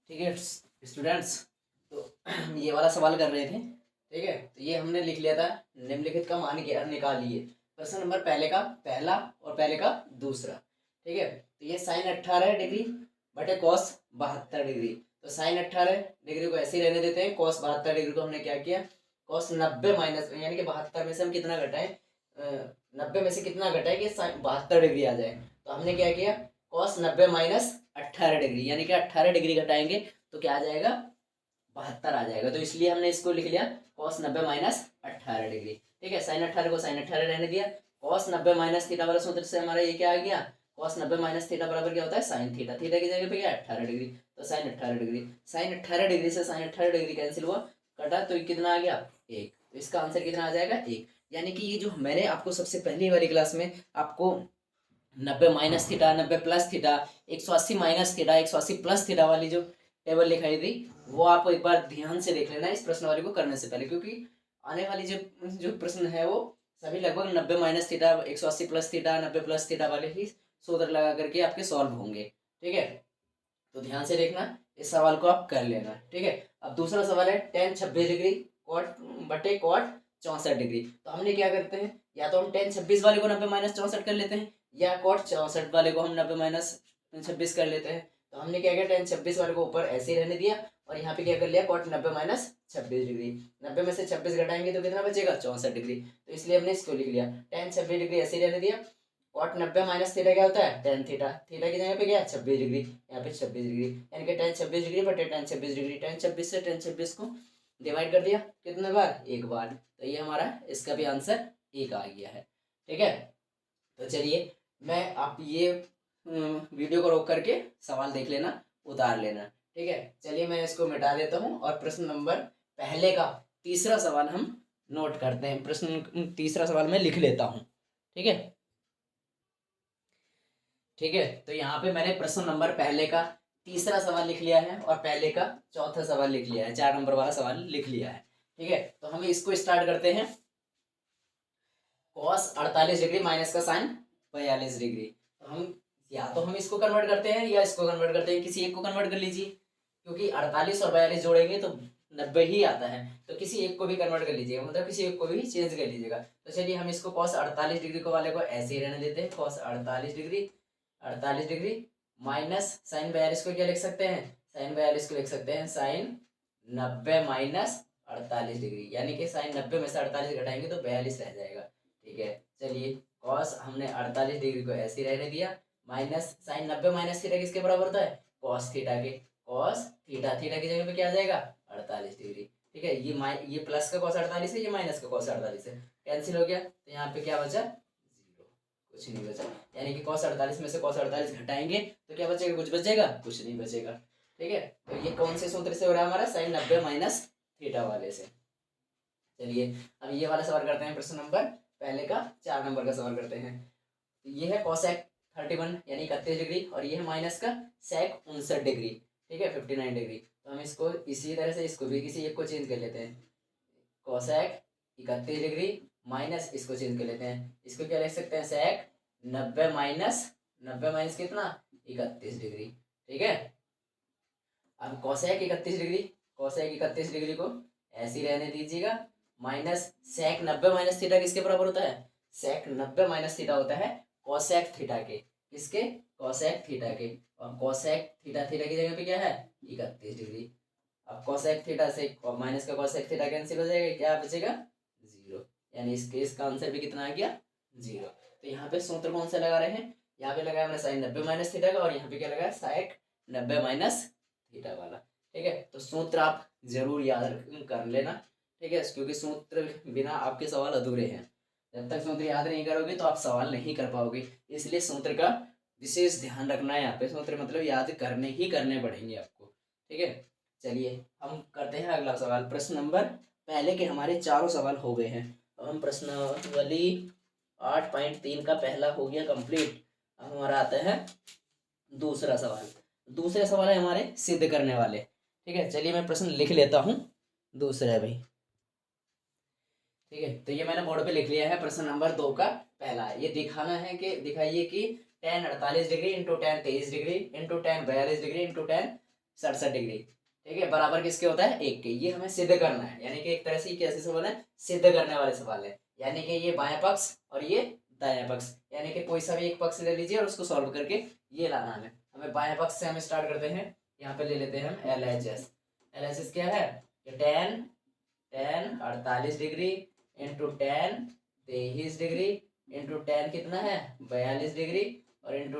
ठीक है स्टूडेंट्स, तो ये वाला सवाल कर रहे थे। ठीक है, तो ये हमने लिख लिया था, निम्नलिखित का मान निकालिए। प्रश्न नंबर पहले का पहला और पहले का दूसरा। ठीक है, तो ये साइन 18 डिग्री बटे कॉस 72 डिग्री। तो साइन 18 डिग्री को ऐसे ही रहने देते हैं। कॉस 72 डिग्री को हमने क्या किया, कॉस 90 माइनस यानी कि 72 में से हम कितना घटाएं, 90 में से कितना घटाए कि 72 डिग्री आ जाए। तो हमने क्या किया, कॉस 90 माइनस 18 डिग्री यानी कि 18 डिग्री घटाएंगे तो क्या आ जाएगा, 72 आ जाएगा। तो इसलिए हमने इसको लिख लिया कॉस 90 माइनस 18 डिग्री। ठीक है, साइन 18 को साइन 18 रहने दिया। कॉस 90 माइनस थीटा वाला सूत्र से हमारा ये क्या आ गया, कॉस 90 माइनस थीटा बराबर क्या होता है, साइन थीटा। थीटा की जगह पे क्या 18 डिग्री, तो साइन 18 डिग्री। साइन 18 डिग्री से साइन 18 डिग्री कैंसिल हुआ, कटा, तो कितना आ गया, एक। तो इसका आंसर कितना आ जाएगा, एक। यानी कि ये जो मैंने आपको सबसे पहली वाली क्लास में आपको 90 minus theta, 90 plus theta, 180 minus theta, 180 plus theta वाली जो टेबल लिखाई थी, वो आप एक बार ध्यान से देख लेना इस प्रश्न वाली को करने से पहले, क्योंकि आने वाली जो जो प्रश्न है वो सभी लगभग 90 minus theta, 180 plus theta, 90 plus theta वाले ही सूत्र लगा करके आपके सॉल्व होंगे। ठीक है, तो ध्यान से देखना, इस सवाल को आप कर लेना। ठीक है, अब दूसरा सवाल है टेन 26 डिग्री कॉट बटे कॉट 64 डिग्री। तो हमने क्या करते हैं, या तो हम टेन 26 वाले को 90 माइनस 64 कर लेते हैं, या कॉट 64 वाले को हम 90 माइनस 26 कर लेते हैं। तो हमने क्या किया, टेन 26 वाले को ऊपर ऐसे ही रहने दिया और यहाँ पे क्या कर लिया, कॉट 90 माइनस 26 डिग्री। 90 में से 26 घटाएंगे तो कितना बचेगा, 64 डिग्री। तो इसलिए हमने इसको लिख लिया, टेन 26 डिग्री ऐसे ही रहने दिया। कॉट 90 माइनस थीटा क्या होता है, टेन थीटा। थीटा की जगह पे क्या है, 26 डिग्री, यहाँ पे 26 डिग्री, यानी कि टेन 26 डिग्री बटे टेन 26 डिग्री। टेन 26 से टेन 26 को डिवाइड कर दिया, कितने बार, एक बार। तो ये हमारा इसका भी आंसर एक आ गया है। ठीक है, तो चलिए मैं आप ये वीडियो को रोक करके सवाल देख लेना, उतार लेना। ठीक है, चलिए मैं इसको मिटा देता हूँ और प्रश्न नंबर पहले का तीसरा सवाल हम नोट करते हैं। प्रश्न तीसरा सवाल मैं लिख लेता हूँ। ठीक है, ठीक है, तो यहाँ पे मैंने प्रश्न नंबर पहले का तीसरा सवाल लिख लिया है और पहले का चौथा सवाल लिख लिया है, 4 नंबर वाला सवाल लिख लिया है। ठीक है, तो हम इसको स्टार्ट करते हैं। कॉस 48 डिग्री माइनस का साइन 42 डिग्री। तो हम या तो हम इसको कन्वर्ट करते हैं या इसको कन्वर्ट करते हैं, किसी एक को कन्वर्ट कर लीजिए, क्योंकि 48 और 42 जोड़ेंगे तो 90 ही आता है। तो किसी एक को भी कन्वर्ट कर लीजिएगा, मतलब किसी एक को भी चेंज कर लीजिएगा। तो चलिए हम इसको कॉस 48 डिग्री को वाले को ऐसे ही रहने देते हैं, cos 48 degree, 48 degree minus sine 42 को क्या लिख सकते हैं, साइन 42 को लिख सकते हैं साइन 90 माइनस 48 डिग्री, यानी कि साइन 90 में से 48 घटाएंगे तो 42 रह जाएगा। ठीक है, चलिए कॉस हमने 48 डिग्री को ऐसे ही रहने दिया, माइनस साइन 90 माइनस थीटा किसके बराबर होता है, कॉस थीटा के। कॉस थीटा, थीटा की जगह पे क्या आ जाएगा, 48 डिग्री। ठीक है, ये प्लस का कॉस 48 है, ये माइनस का कॉस 48 है, कैंसिल हो गया। तो यहाँ पे क्या बचा, जीरो, कुछ नहीं बचा। यानी कि कॉस 48 में से कॉस 48 घटाएंगे तो क्या बचेगा, कुछ बचेगा, कुछ नहीं बचेगा। ठीक है, तो ये कौन से सूत्र से हो रहा है हमारा, साइन 90 माइनस थीटा वाले से। चलिए अब ये वाला सवाल करते हैं, प्रश्न नंबर पहले का 4 नंबर का सवाल करते हैं। तो ये है कॉसेक 31 यानी 31 डिग्री और ये है माइनस का सेक 59 डिग्री। ठीक है, 59 डिग्री। तो हम इसको इसी तरह से इसको भी किसी एक को चेंज कर लेते हैं, कॉसेक 31 डिग्री माइनस इसको चेंज कर लेते हैं, इसको क्या लिख सकते हैं, सेक 90 माइनस 90 माइनस कितना, 31 डिग्री। ठीक है, अब कॉसेक 31 डिग्री, कॉसेक 31 डिग्री को ऐसे ही रहने दीजिएगा, माइनस सेक 90 माइनस थीटा किसके बराबर होता है, सेक 90 माइनस थीटा होता है कॉसेक थीटा के, किसके, कॉसेक थीटा के। और कॉसेक थीटा, थीटा की जगह पे क्या है, 31 डिग्री। अब कॉसेक थीटा से माइनस का कॉसेक थीटा कैंसिल हो जाएगा, क्या बचेगा, जीरो। यानी इसका आंसर भी कितना आ गया, जीरो। तो यहाँ पे सूत्र कौन सा लगा रहे हैं, यहाँ पे लगाया हमने साइन 90 माइनस थीटा का, और यहाँ पे क्या लगाया, सेक 90 माइनस थीटा वाला। ठीक है, तो सूत्र आप जरूर याद कर लेना। ठीक है, क्योंकि सूत्र बिना आपके सवाल अधूरे हैं। जब तक सूत्र याद नहीं करोगे तो आप सवाल नहीं कर पाओगे, इसलिए सूत्र का विशेष ध्यान रखना है। यहाँ पे सूत्र मतलब याद करने ही करने पड़ेंगे आपको। ठीक है, चलिए हम करते हैं अगला सवाल। प्रश्न नंबर पहले के हमारे चारों सवाल हो गए हैं। अब हम प्रश्नावली 8.3 का पहला हो गया कंप्लीट। अब हमारा आता है दूसरा सवाल। दूसरे सवाल है हमारे सिद्ध करने वाले। ठीक है, चलिए मैं प्रश्न लिख लेता हूँ दूसरा है भाई। ठीक है, तो ये मैंने बोर्ड पे लिख लिया है, प्रश्न नंबर 2 का पहला। ये दिखाना है कि दिखाइए कि tan 48 degree into tan 23 degree into tan 42 degree into tan 67 degree, ठीक है, बराबर किसके होता है, 1 के। ये हमें सिद्ध करना है, यानी कि एक तरह से कैसे सवाल है, सिद्ध करने वाले सवाल है। यानी कि ये बायां पक्ष और ये दायां पक्ष, यानी कि कोई सा भी एक पक्ष ले लीजिए और उसको सॉल्व करके ये लाना हमें। हमें बायां पक्ष से हम स्टार्ट करते हैं। यहाँ पे ले लेते हैं हम LHS। LHS क्या है, ten 48 degree into 23 degree into 10 कितना है 42 डिग्री और इंटू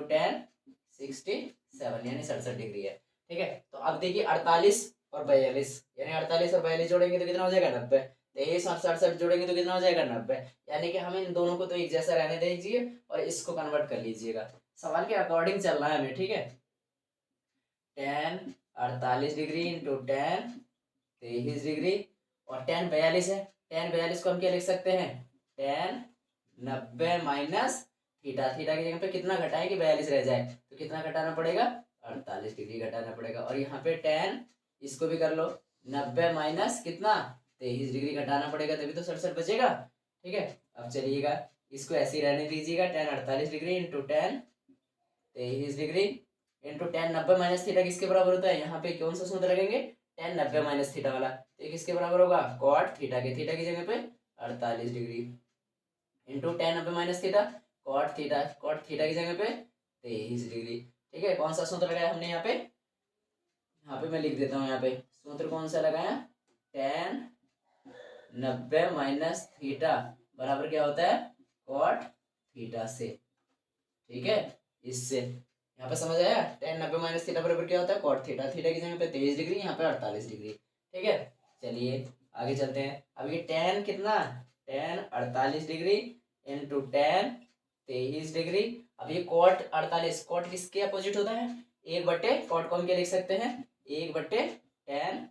67 यानी 67 डिग्री है, ठीक है। तो अब देखिए 48 और 42, यानी 48 और 42 जोड़ेंगे तो कितना हो जाएगा 90। 23 और 67 जोड़ेंगे तो कितना हो जाएगा 90। यानी कि हमें इन दोनों को तो एक जैसा रहने दीजिए और इसको कन्वर्ट कर लीजिएगा, सवाल के अकॉर्डिंग चलना है हमें, ठीक है। 48 डिग्री इंटू 23 डिग्री और 42 है। 42 को हम क्या लिख सकते हैं, 90 माइनस थीटा। थीटा की जगह पे कितना घटाएं कि 42 रह जाए, तो कितना घटाना पड़ेगा 48 डिग्री घटाना पड़ेगा। और यहाँ पे 10 इसको भी कर लो, 90 माइनस कितना 23 डिग्री घटाना पड़ेगा, तभी तो 67 बचेगा, ठीक है। अब चलिएगा इसको ऐसे ही रहने दीजिएगा, 48 degree into 23 degree into 90 minus theta किसके बराबर होता है, यहाँ पे कौन सा सूत्र लगेंगे 90 माइनस थीटा वाला, तो ये किसके बराबर होगा कॉट थीटा के। थीटा की जगह पे 48 degree into 90 minus theta cot theta की जगह पे 23 डिग्री, ठीक है। कौन सा सूत्र लगाया हमने यहाँ पे मैं लिख देता हूँ, यहाँ पे सूत्र कौन सा लगाया, 90 माइनस थीटा बराबर क्या होता है कॉट थीटा से, ठीक है। इससे यहाँ पे समझ आया, 90 माइनस थीटा बराबर क्या होता है कॉट थीटा। थीटा की जगह पे 23 डिग्री, यहाँ पे 48 डिग्री, ठीक है। चलिए आगे चलते हैं। अब ये 48 डिग्री इंटू 23 डिग्री। अब ये कॉट 48, कॉट किसके अपोजिट होता है, 1/, कॉट को हम क्या लिख सकते हैं 1/tan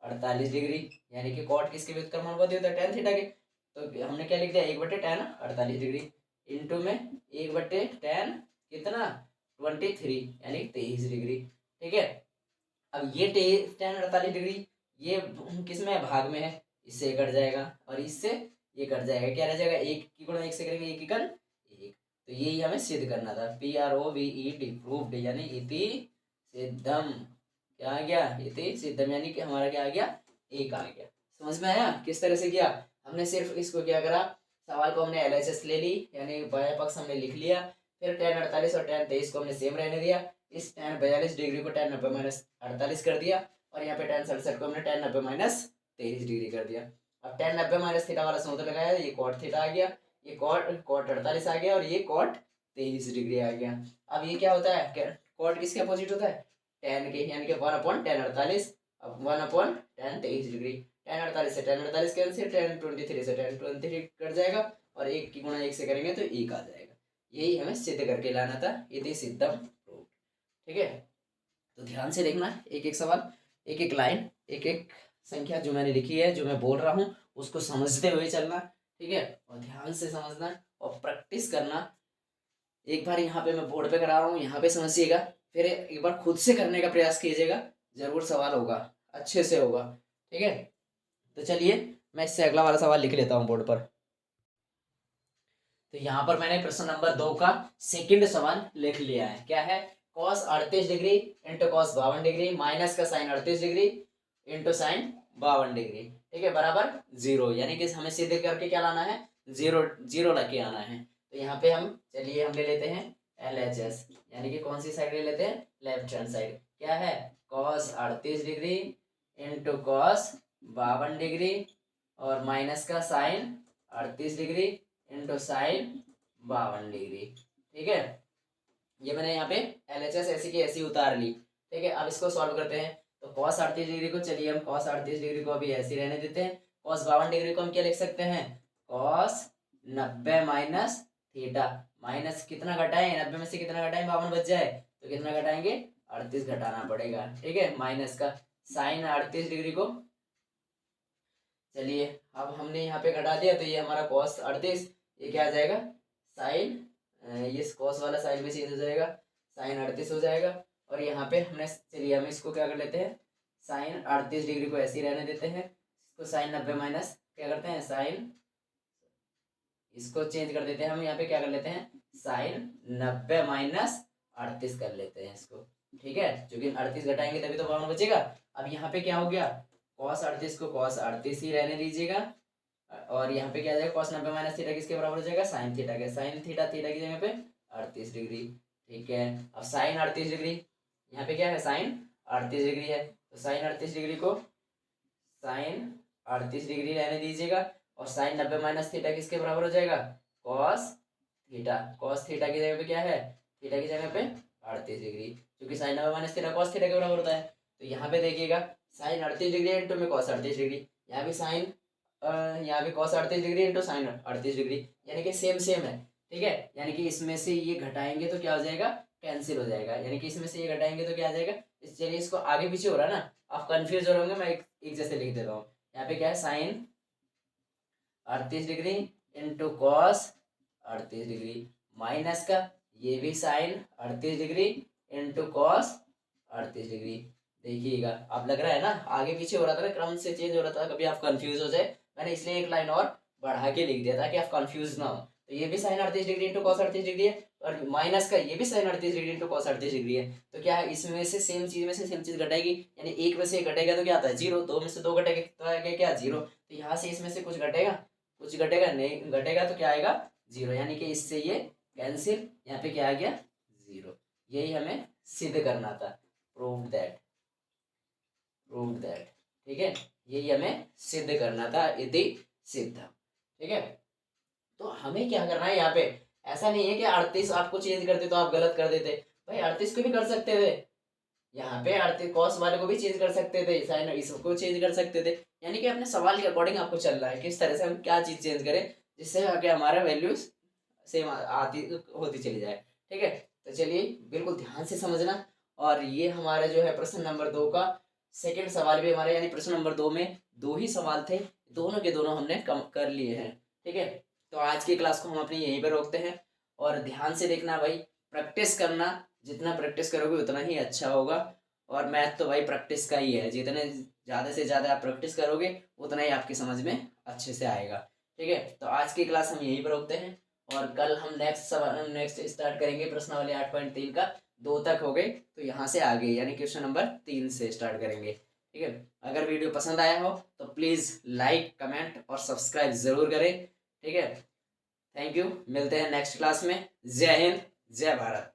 48 डिग्री, यानी कि कॉट किसके व्युत्क्रमानुपाती होता है tan थीटा के। तो हमने क्या लिख दिया 1/tan 48 डिग्री इंटू में 1/tan कितना 23 यानी 23 डिग्री, ठीक है। अब ये tan 48 डिग्री ये किस में है, भाग में है, इससे कट जाएगा और इससे ये कट जाएगा, क्या रह जाएगा 1 की गुणा 1 से करेंगे 1 एकड़ 1। तो यही हमें सिद्ध करना था, PROVED प्रूव्ड, यानी इति सिद्धम, क्या आ गया इति सिद्धम, यानी कि हमारा क्या आ गया 1 आ गया। समझ में आया किस तरह से किया हमने, सिर्फ इसको क्या करा, सवाल को हमने LHS ले ली, यानी बायां पक्ष हमने लिख लिया, फिर tan 48 और tan 23 को हमने सेम रहने दिया, इस tan 42 डिग्री को tan 90 माइनस 48 कर दिया और यहाँ पे tan 67 को हमने tan 90 माइनस 23 डिग्री कर दिया। अब tan 90 माइनस थीटा वाला सूत्र लगाया, ये cot थीटा आ गया, ये cot 48 आ गया और ये cot 23 डिग्री आ गया। अब ये क्या होता है, cot किसके अपोजिट होता है tan के, यानी कि 1/tan 48, अब 1/tan 23 डिग्री। tan 48 से tan 48 कैंसिल, tan 23 से tan 23 कट जाएगा और 1 की गुणा 1 से करेंगे तो 1 आ जाएगा। यही हमें सिद्ध करके लाना था, इति सिद्धम प्रूव्ड, ठीक है। तो ध्यान से देखना, एक एक सवाल, एक एक लाइन, एक एक संख्या जो मैंने लिखी है, जो मैं बोल रहा हूँ उसको समझते हुए चलना, ठीक है, और ध्यान से समझना और प्रैक्टिस करना। एक बार यहाँ पे मैं बोर्ड पे करा रहा हूँ, यहाँ पे समझिएगा, फिर एक बार खुद से करने का प्रयास कीजिएगा, जरूर सवाल होगा, अच्छे से होगा, ठीक है। तो चलिए मैं इससे अगला वाला सवाल लिख लेता हूँ बोर्ड पर। तो यहाँ पर मैंने प्रश्न नंबर 2 का सेकंड सवाल लिख लिया है, क्या है, cos 38 degree into cos 52 degree minus का sine 38 degree into sine 52 degree, ठीक है, बराबर 0, यानी कि हमें सिद्ध करके क्या लाना है 0 लेके आना है। तो यहाँ पे हम चलिए हम ले लेते हैं LHS, यानी कि कौन सी साइड ले लेते हैं लेफ्ट हैंड साइड, क्या है cos 38 degree into cos 52 degree और माइनस का sine 38 degree into sine 52 degree, ठीक है। ये मैंने यहाँ पे LHS ऐसी की ऐसी उतार ली, ठीक है। अब इसको सॉल्व करते हैं। तो cos 38 डिग्री को चलिए हम cos 38 डिग्री को अभी ऐसे रहने देते हैं। cos 52 डिग्री को हम क्या लिख सकते हैं cos 90 माइनस थीटा, माइनस कितना घटाएं 90 में से कितना घटाएं 52 बच जाए, तो कितना घटाएंगे 38 घटाना पड़ेगा, ठीक है, माइनस का साइन 38 डिग्री को, चलिए अब हमने यहाँ पे घटा दिया तो ये हमारा cos 38, ये क्या आ जाएगा साइन, ये cos वाला साइन में चेंज हो जाएगा, साइन 38 हो जाएगा। और यहाँ पे हमने चलिए हम इसको क्या कर लेते हैं साइन 38 डिग्री को ऐसे ही रहने देते हैं, इसको साइन 90 माइनस क्या करते हैं साइन, इसको चेंज कर देते हैं हम, यहाँ पे क्या कर लेते हैं साइन 90 माइनस 38 कर लेते हैं इसको, ठीक है, क्योंकि 38 घटाएंगे तभी तो 52 बचेगा। अब यहाँ पे क्या हो गया, cos 38 को cos 38 ही रहने दीजिएगा, और यहाँ पे क्या आ जाएगा, cos 90 माइनस थीटा किसके बराबर हो जाएगा, साइन थीटा के, साइन थीटा थीटा की जगह पे 38 डिग्री। ठीक है, अब साइन 38 डिग्री, यहाँ पे क्या है, साइन 38 डिग्री है, तो साइन 38 डिग्री को साइन 38 डिग्री रहने दीजिएगा, और साइन 90 माइनस थीटा किसके बराबर हो जाएगा, कॉस थीटा, कॉस थीटा की जगह पे क्या है, थीटा की जगह पे 38 डिग्री, क्योंकि sine 90 minus theta cos theta के बराबर होता है। तो यहाँ पे देखिएगा साइन 38 डिग्री इंटू में कॉस 38 डिग्री, यहाँ भी साइन यहाँ भी cos 38 degree into sine 38 degree, यानी कि सेम सेम है। ठीक है, यानी कि इसमें से ये घटाएंगे तो क्या हो जाएगा, कैंसिल हो जाएगा, यानी कि इसमें से ये घटाएंगे तो क्या आ जाएगा, चलिए इसको आगे पीछे हो रहा है ना, आप कंफ्यूज हो रहे होंगे, मैं एक जैसे लिख देता हूँ। यहाँ पे क्या है, sine 38 degree into cos 38 degree, minus का ये भी sine 38 degree into cos 38 degree. देखिएगा अब लग रहा है ना, आगे पीछे हो रहा था ना, क्रम से चेंज हो रहा था, कभी आप कंफ्यूज हो जाए, मैंने इसलिए एक लाइन और बढ़ा के लिख दिया था कि आप कंफ्यूज ना हो। तो ये भी sine 38 degree into cos 38 degree है, और माइनस का ये भी sine 38 degree into cos 38 degree है। तो क्या है, इसमें से सेम चीज में से सेम चीज घटाएगी, यानी एक में से एक घटेगा तो क्या आता है, जीरो, दो में से दो घटेगा तो आएगा क्या, जीरो। तो यहाँ से इसमें से कुछ घटेगा, कुछ घटेगा नहीं, घटेगा तो क्या आएगा, जीरो, यानी कि इससे ये कैंसिल, यहाँ पे क्या आ गया, जीरो। यही हमें सिद्ध करना था, प्रूव दैट, प्रूव दैट। ठीक है, यही हमें सिद्ध करना था, यदि सिद्ध। ठीक है, तो हमें क्या करना है यहाँ पे, ऐसा नहीं है कि 38 आपको चेंज करते तो आप गलत कर देते, भाई 38 को भी कर सकते थे, यहाँ पे 38 कॉस वाले को भी चेंज कर सकते थे, साइन इसको चेंज कर सकते थे, यानी कि अपने सवाल के अकॉर्डिंग आपको चल रहा है, किस तरह से हम क्या चीज चेंज करें जिससे आगे हमारा वैल्यूज सेम आती होती चली जाए। ठीक है, तो चलिए बिल्कुल ध्यान से समझना, और ये हमारा जो है प्रश्न नंबर 2 का सेकंड सवाल भी हमारे, यानी प्रश्न नंबर 2 में 2 ही सवाल थे, दोनों के दोनों हमने कम कर लिए हैं। ठीक है, तो आज की क्लास को हम अपनी यहीं पर रोकते हैं, और ध्यान से देखना भाई, प्रैक्टिस करना, जितना प्रैक्टिस करोगे उतना ही अच्छा होगा, और मैथ तो भाई प्रैक्टिस का ही है, जितने ज़्यादा से ज़्यादा आप प्रैक्टिस करोगे उतना ही आपकी समझ में अच्छे से आएगा। ठीक है, तो आज की क्लास हम यहीं पर रोकते हैं, और कल हम नेक्स्ट स्टार्ट करेंगे प्रश्नावली 8.3 का, 2 तक हो गए, तो यहाँ से आगे यानी क्वेश्चन नंबर 3 से स्टार्ट करेंगे। ठीक है, अगर वीडियो पसंद आया हो तो प्लीज़ लाइक, कमेंट और सब्सक्राइब ज़रूर करें। ठीक है, थैंक यू, मिलते हैं नेक्स्ट क्लास में। जय हिंद, जय भारत।